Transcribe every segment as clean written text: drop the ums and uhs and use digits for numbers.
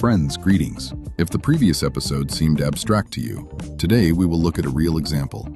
Friends, greetings. If the previous episode seemed abstract to you, today we will look at a real example,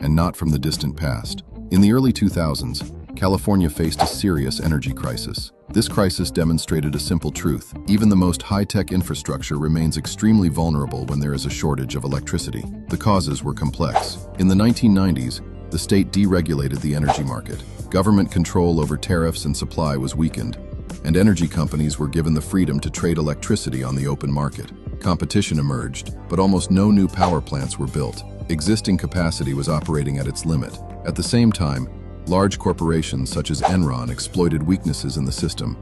and not from the distant past. In the early 2000s, California faced a serious energy crisis. This crisis demonstrated a simple truth: even the most high-tech infrastructure remains extremely vulnerable when there is a shortage of electricity. The causes were complex. In the 1990s, the state deregulated the energy market. Government control over tariffs and supply was weakened, and energy companies were given the freedom to trade electricity on the open market. Competition emerged, but almost no new power plants were built. Existing capacity was operating at its limit. At the same time, large corporations such as Enron exploited weaknesses in the system,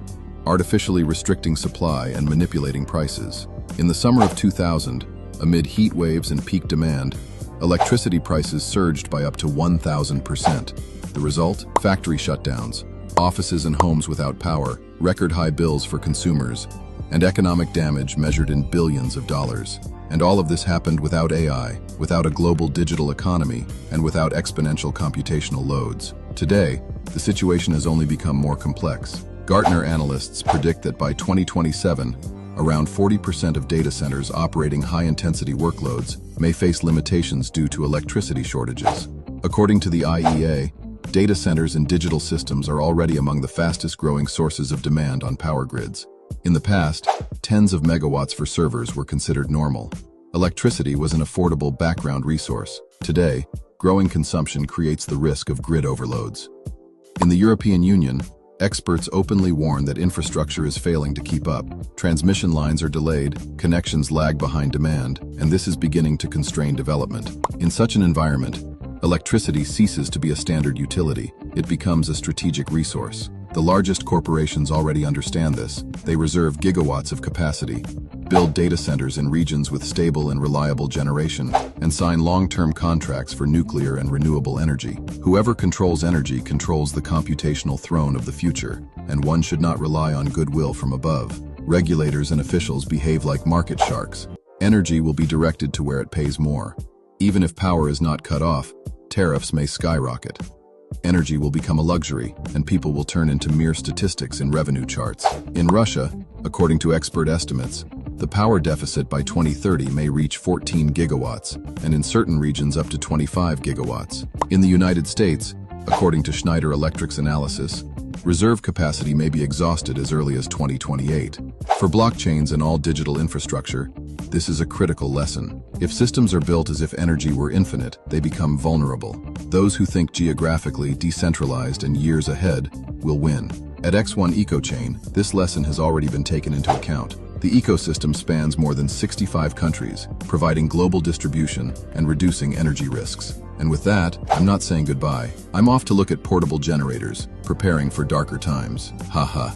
artificially restricting supply and manipulating prices. In the summer of 2000, amid heat waves and peak demand, electricity prices surged by up to 1,000%. The result? Factory shutdowns, offices and homes without power, record-high bills for consumers, and economic damage measured in billions of dollars. And all of this happened without AI, without a global digital economy, and without exponential computational loads. Today, the situation has only become more complex. Gartner analysts predict that by 2027, around 40% of data centers operating high-intensity workloads may face limitations due to electricity shortages. According to the IEA, data centers and digital systems are already among the fastest-growing sources of demand on power grids. In the past, tens of megawatts for servers were considered normal. Electricity was an affordable background resource. Today, growing consumption creates the risk of grid overloads. In the European Union, experts openly warn that infrastructure is failing to keep up. Transmission lines are delayed, connections lag behind demand, and this is beginning to constrain development. In such an environment, electricity ceases to be a standard utility. It becomes a strategic resource. The largest corporations already understand this. They reserve gigawatts of capacity, build data centers in regions with stable and reliable generation, and sign long-term contracts for nuclear and renewable energy. Whoever controls energy controls the computational throne of the future, and one should not rely on goodwill from above. Regulators and officials behave like market sharks. Energy will be directed to where it pays more. Even if power is not cut off, tariffs may skyrocket. Energy will become a luxury, and people will turn into mere statistics in revenue charts. In Russia, according to expert estimates, the power deficit by 2030 may reach 14 gigawatts, and in certain regions up to 25 gigawatts. In the United States, according to Schneider Electric's analysis, reserve capacity may be exhausted as early as 2028. For blockchains and all digital infrastructure, this is a critical lesson. If systems are built as if energy were infinite, they become vulnerable. Those who think geographically decentralized and years ahead will win. At X1 EcoChain, this lesson has already been taken into account. The ecosystem spans more than 65 countries, providing global distribution and reducing energy risks. And with that, I'm not saying goodbye. I'm off to look at portable generators, preparing for darker times. Haha.